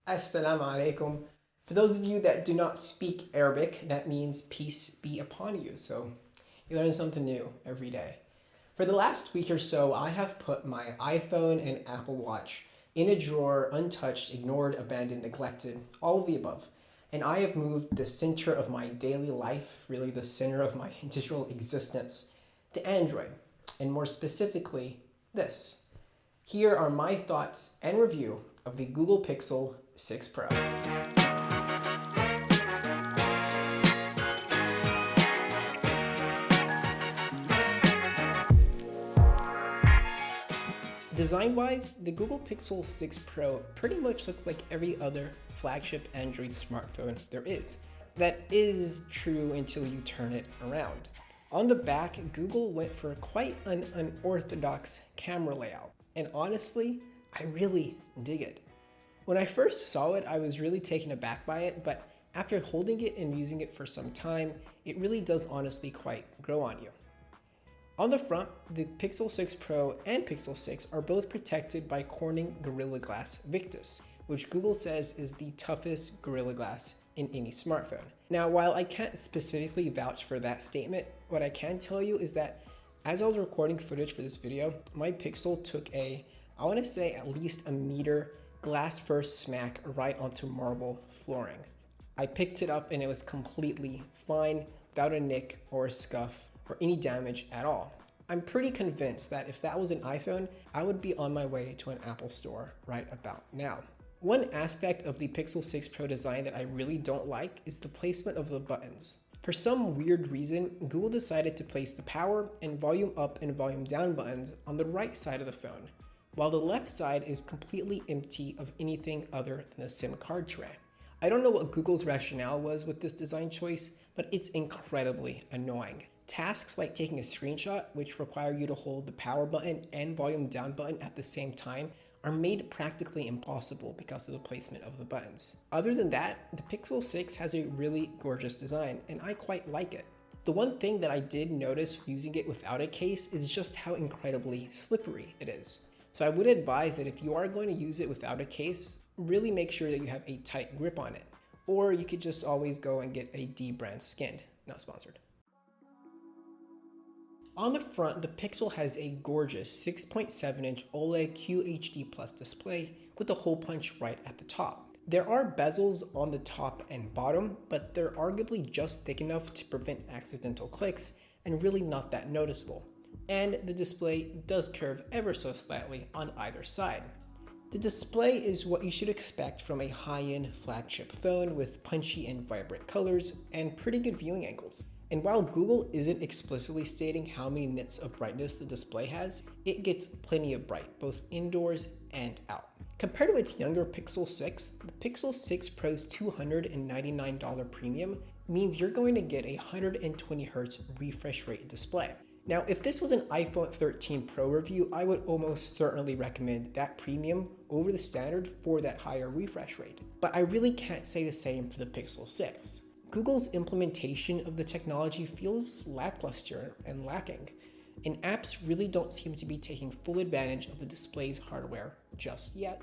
Assalamu alaikum. For those of you that do not speak Arabic, that means peace be upon you. So you learn something new every day. For the last week or so, I have put my iPhone and Apple Watch in a drawer, untouched, ignored, abandoned, neglected, all of the above. And I have moved the center of my daily life, really the center of my digital existence, to Android. And more specifically, this. Here are my thoughts and review of the Google Pixel 6 Pro. Design-wise, the Google Pixel 6 Pro pretty much looks like every other flagship Android smartphone there is. That is true until you turn it around. On the back, Google went for quite an unorthodox camera layout, and honestly, I really dig it. When I first saw it, I was really taken aback by it, but after holding it and using it for some time, it really does honestly quite grow on you. On the front, the Pixel 6 Pro and Pixel 6 are both protected by Corning Gorilla Glass Victus, which Google says is the toughest Gorilla Glass in any smartphone. Now, while I can't specifically vouch for that statement, what I can tell you is that as I was recording footage for this video, my Pixel took I want to say at least a meter glass first smack right onto marble flooring. I picked it up and it was completely fine, without a nick or a scuff or any damage at all. I'm pretty convinced that if that was an iPhone, I would be on my way to an Apple store right about now. One aspect of the Pixel 6 Pro design that I really don't like is the placement of the buttons. For some weird reason, Google decided to place the power and volume up and volume down buttons on the right side of the phone, while the left side is completely empty of anything other than the SIM card tray. I don't know what Google's rationale was with this design choice, but it's incredibly annoying. Tasks like taking a screenshot, which require you to hold the power button and volume down button at the same time, are made practically impossible because of the placement of the buttons. Other than that, the Pixel 6 has a really gorgeous design, and I quite like it. The one thing that I did notice using it without a case is just how incredibly slippery it is. So I would advise that if you are going to use it without a case, really make sure that you have a tight grip on it. Or you could just always go and get a D brand skinned, not sponsored. On the front, the Pixel has a gorgeous 6.7-inch OLED QHD Plus display with a hole punch right at the top. There are bezels on the top and bottom, but they're arguably just thick enough to prevent accidental clicks and really not that noticeable. And the display does curve ever so slightly on either side. The display is what you should expect from a high-end flagship phone with punchy and vibrant colors and pretty good viewing angles. And while Google isn't explicitly stating how many nits of brightness the display has, it gets plenty of bright, both indoors and out. Compared to its younger Pixel 6, the Pixel 6 Pro's $299 premium means you're going to get a 120Hz refresh rate display. Now, if this was an iPhone 13 Pro review, I would almost certainly recommend that premium over the standard for that higher refresh rate. But I really can't say the same for the Pixel 6. Google's implementation of the technology feels lackluster and lacking, and apps really don't seem to be taking full advantage of the display's hardware just yet.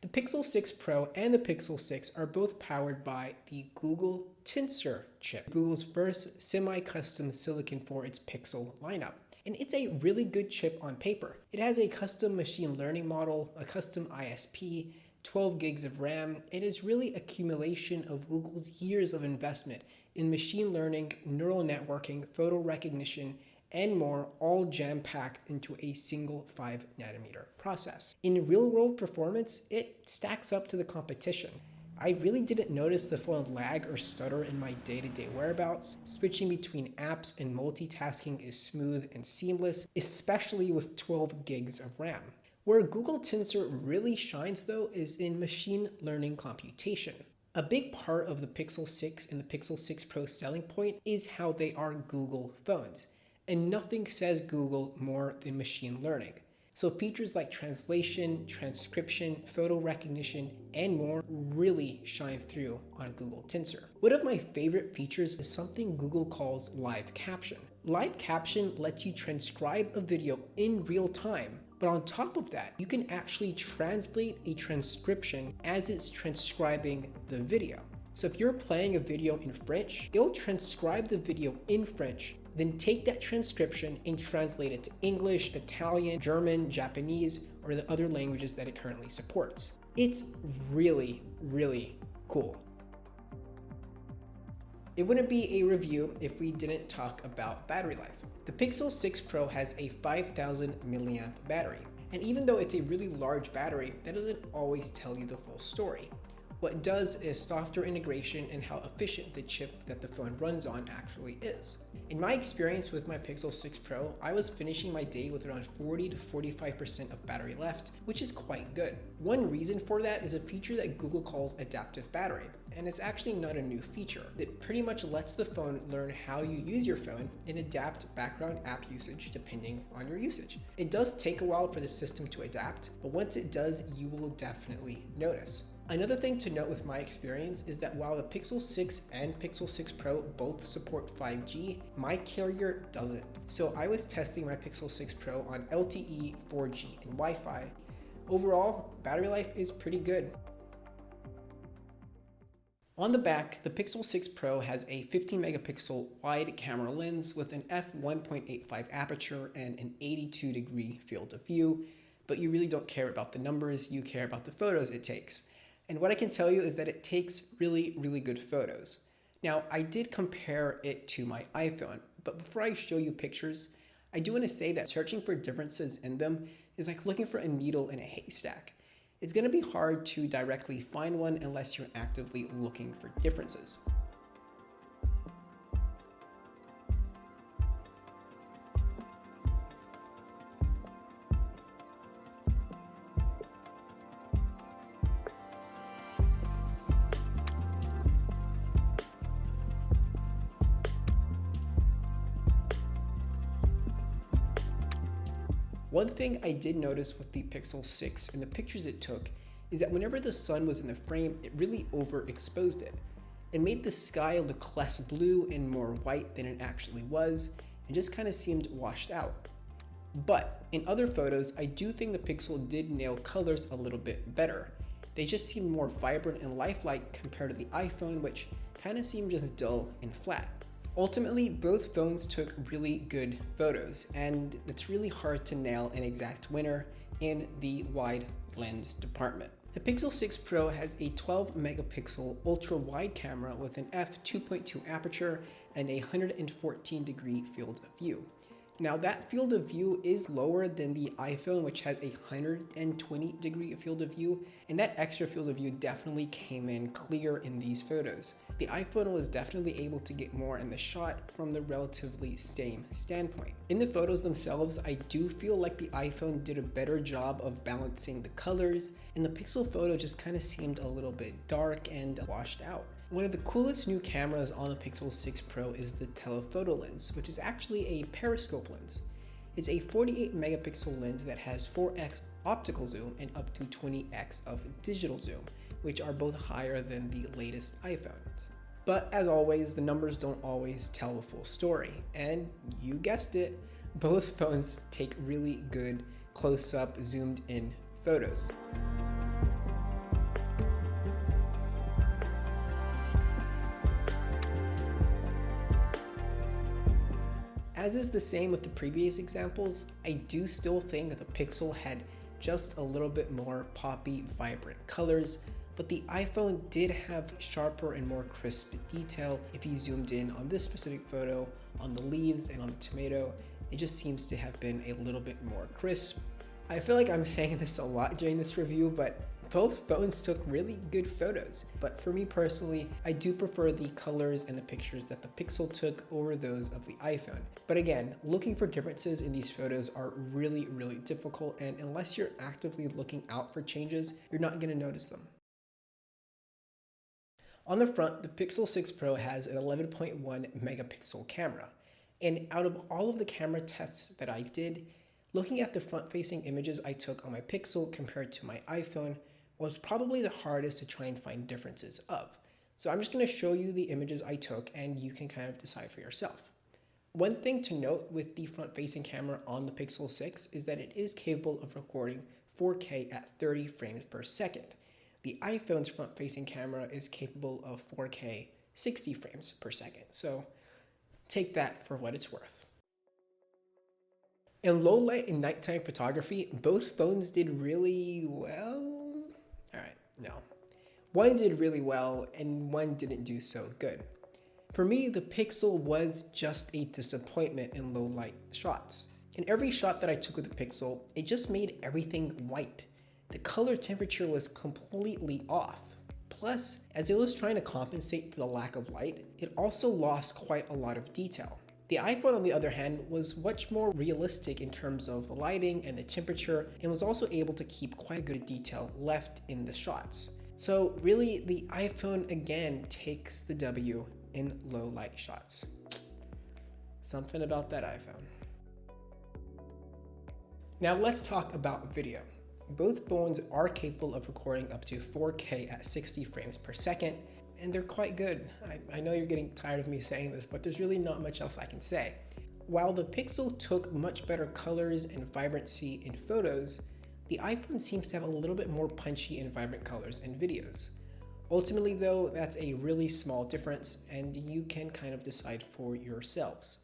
The Pixel 6 Pro and the Pixel 6 are both powered by the Google Tensor chip, Google's first semi-custom silicon for its Pixel lineup. And it's a really good chip on paper. It has a custom machine learning model, a custom ISP, 12 gigs of RAM. It is really accumulation of Google's years of investment in machine learning, neural networking, photo recognition, and more, all jam-packed into a single 5nm process. In real-world performance, it stacks up to the competition. I really didn't notice the phone lag or stutter in my day-to-day whereabouts. Switching between apps and multitasking is smooth and seamless, especially with 12 gigs of RAM. Where Google Tensor really shines though is in machine learning computation. A big part of the Pixel 6 and the Pixel 6 Pro selling point is how they are Google phones. And nothing says Google more than machine learning. So features like translation, transcription, photo recognition, and more really shine through on Google Tensor. One of my favorite features is something Google calls live caption. Live caption lets you transcribe a video in real time But on top of that, you can actually translate a transcription as it's transcribing the video. So if you're playing a video in French, it'll transcribe the video in French, then take that transcription and translate it to English, Italian, German, Japanese, or the other languages that it currently supports. It's really, really cool. It wouldn't be a review if we didn't talk about battery life. The Pixel 6 Pro has a 5000 milliamp battery, and even though it's a really large battery, that doesn't always tell you the full story. What it does is software integration and how efficient the chip that the phone runs on actually is. In my experience with my Pixel 6 Pro, I was finishing my day with around 40 to 45% of battery left, which is quite good. One reason for that is a feature that Google calls adaptive battery, and it's actually not a new feature. It pretty much lets the phone learn how you use your phone and adapt background app usage depending on your usage. It does take a while for the system to adapt, but once it does, you will definitely notice. Another thing to note with my experience is that while the Pixel 6 and Pixel 6 Pro both support 5G, my carrier doesn't. So I was testing my Pixel 6 Pro on LTE, 4G, and Wi-Fi. Overall, battery life is pretty good. On the back, the Pixel 6 Pro has a 15 megapixel wide camera lens with an f1.85 aperture and an 82-degree field of view, but you really don't care about the numbers, you care about the photos it takes. And what I can tell you is that it takes really, really good photos. Now, I did compare it to my iPhone, but before I show you pictures, I do want to say that searching for differences in them is like looking for a needle in a haystack. It's going to be hard to directly find one unless you're actively looking for differences. One thing I did notice with the Pixel 6 and the pictures it took is that whenever the sun was in the frame, it really overexposed it. It made the sky look less blue and more white than it actually was, and just kind of seemed washed out. But in other photos, I do think the Pixel did nail colors a little bit better. They just seemed more vibrant and lifelike compared to the iPhone, which kind of seemed just dull and flat. Ultimately, both phones took really good photos, and it's really hard to nail an exact winner in the wide lens department. The Pixel 6 Pro has a 12 megapixel ultra wide camera with an f2.2 aperture and a 114-degree field of view. Now that field of view is lower than the iPhone, which has a 120-degree field of view, and that extra field of view definitely came in clear in these photos. The iPhone was definitely able to get more in the shot from the relatively same standpoint. In the photos themselves, I do feel like the iPhone did a better job of balancing the colors, and the Pixel photo just kind of seemed a little bit dark and washed out. One of the coolest new cameras on the Pixel 6 Pro is the telephoto lens, which is actually a periscope lens. It's a 48 megapixel lens that has 4x optical zoom and up to 20x of digital zoom, which are both higher than the latest iPhones. But as always, the numbers don't always tell the full story, and you guessed it, both phones take really good close-up zoomed in photos. As is the same with the previous examples, I do still think that the Pixel had just a little bit more poppy, vibrant colors, but the iPhone did have sharper and more crisp detail. If you zoomed in on this specific photo, on the leaves and on the tomato, it just seems to have been a little bit more crisp. I feel like I'm saying this a lot during this review, but both phones took really good photos. But for me personally, I do prefer the colors and the pictures that the Pixel took over those of the iPhone. But again, looking for differences in these photos are really, really difficult, and unless you're actively looking out for changes, you're not going to notice them. On the front, the Pixel 6 Pro has an 11.1 megapixel camera. And out of all of the camera tests that I did, looking at the front-facing images I took on my Pixel compared to my iPhone was probably the hardest to try and find differences of. So I'm just going to show you the images I took and you can kind of decide for yourself. One thing to note with the front-facing camera on the Pixel 6 is that it is capable of recording 4K at 30 frames per second. The iPhone's front-facing camera is capable of 4K 60 frames per second, so take that for what it's worth. In low light and nighttime photography, both phones did really well. Alright, no. One did really well and one didn't do so good. For me, the Pixel was just a disappointment in low light shots. In every shot that I took with the Pixel, it just made everything white. The color temperature was completely off. Plus, as it was trying to compensate for the lack of light, it also lost quite a lot of detail. The iPhone, on the other hand, was much more realistic in terms of the lighting and the temperature, and was also able to keep quite a good detail left in the shots. So really, the iPhone again takes the W in low light shots. Something about that iPhone. Now let's talk about video. Both phones are capable of recording up to 4K at 60 frames per second, and they're quite good. I know you're getting tired of me saying this, but there's really not much else I can say. While the Pixel took much better colors and vibrancy in photos, the iPhone seems to have a little bit more punchy and vibrant colors in videos. Ultimately though, that's a really small difference, and you can kind of decide for yourselves.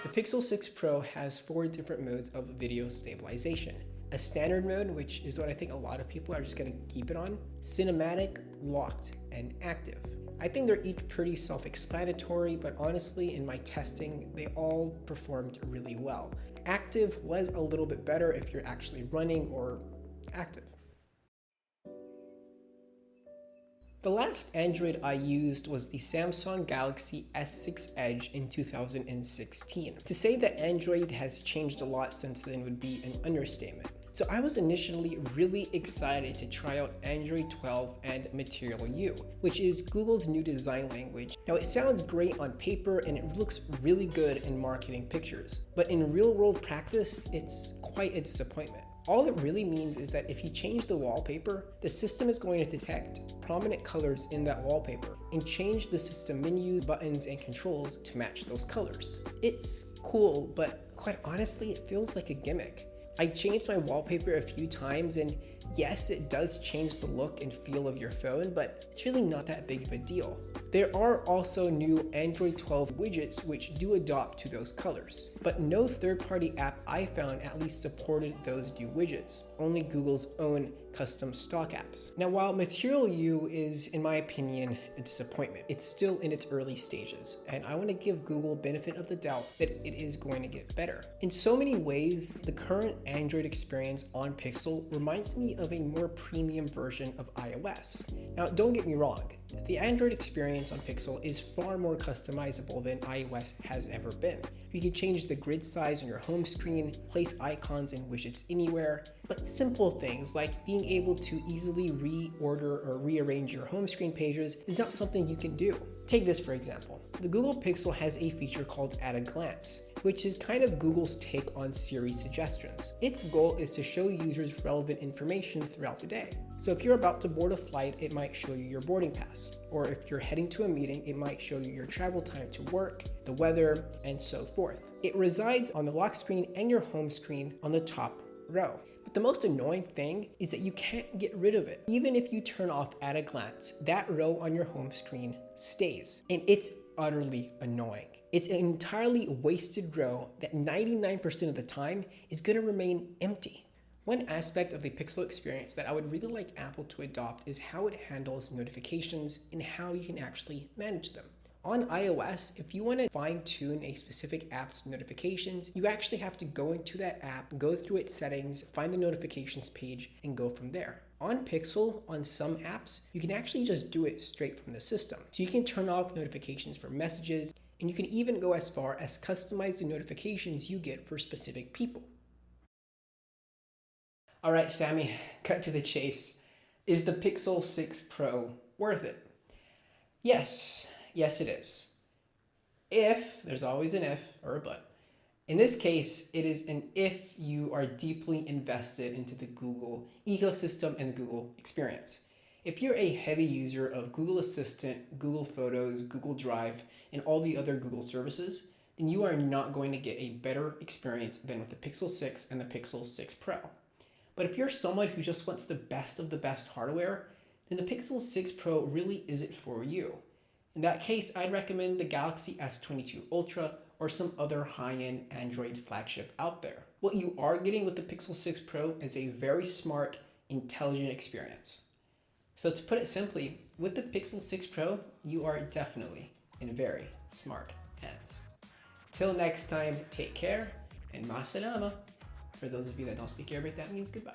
The Pixel 6 Pro has 4 different modes of video stabilization. A standard mode, which is what I think a lot of people are just going to keep it on, cinematic, locked, and active. I think they're each pretty self-explanatory, but honestly, in my testing, they all performed really well. Active was a little bit better if you're actually running or active. The last Android I used was the Samsung Galaxy S6 Edge in 2016. To say that Android has changed a lot since then would be an understatement. So I was initially really excited to try out Android 12 and Material U, which is Google's new design language. Now it sounds great on paper and it looks really good in marketing pictures, but in real-world practice, it's quite a disappointment. All it really means is that if you change the wallpaper, the system is going to detect prominent colors in that wallpaper and change the system menus, buttons, and controls to match those colors. It's cool, but quite honestly, it feels like a gimmick. I changed my wallpaper a few times and yes, it does change the look and feel of your phone, but it's really not that big of a deal. There are also new Android 12 widgets which do adopt to those colors, but no third-party app I found at least supported those new widgets, only Google's own custom stock apps. Now while Material U is, in my opinion, a disappointment, it's still in its early stages, and I want to give Google benefit of the doubt that it is going to get better. In so many ways, the current Android experience on Pixel reminds me of a more premium version of iOS. Now don't get me wrong, the Android experience on Pixel is far more customizable than iOS has ever been. You can change the grid size on your home screen, place icons and widgets anywhere, but simple things like being able to easily reorder or rearrange your home screen pages is not something you can do. Take this for example. The Google Pixel has a feature called At a Glance, which is kind of Google's take on Siri suggestions. Its goal is to show users relevant information throughout the day. So if you're about to board a flight, it might show you your boarding pass. Or if you're heading to a meeting, it might show you your travel time to work, the weather, and so forth. It resides on the lock screen and your home screen on the top row. But the most annoying thing is that you can't get rid of it. Even if you turn off At a Glance, that row on your home screen stays. And it's utterly annoying. It's an entirely wasted row that 99% of the time is going to remain empty. One aspect of the Pixel experience that I would really like Apple to adopt is how it handles notifications and how you can actually manage them. On iOS, if you want to fine-tune a specific app's notifications, you actually have to go into that app, go through its settings, find the notifications page, and go from there. On Pixel, on some apps, you can actually just do it straight from the system. So you can turn off notifications for messages, and you can even go as far as customize the notifications you get for specific people. All right, Sammy, cut to the chase. Is the Pixel 6 Pro worth it? Yes, yes it is. If, there's always an if or a but. In this case, it is an if you are deeply invested into the Google ecosystem and the Google experience. If you're a heavy user of Google Assistant, Google Photos, Google Drive, and all the other Google services, then you are not going to get a better experience than with the Pixel 6 and the Pixel 6 Pro. But if you're someone who just wants the best of the best hardware, then the Pixel 6 Pro really isn't for you. In that case, I'd recommend the Galaxy S22 Ultra or some other high-end Android flagship out there. What you are getting with the Pixel 6 Pro is a very smart, intelligent experience. So to put it simply, with the Pixel 6 Pro, you are definitely in very smart hands. Till next time, take care and ma salama. For those of you that don't speak Arabic, that means goodbye.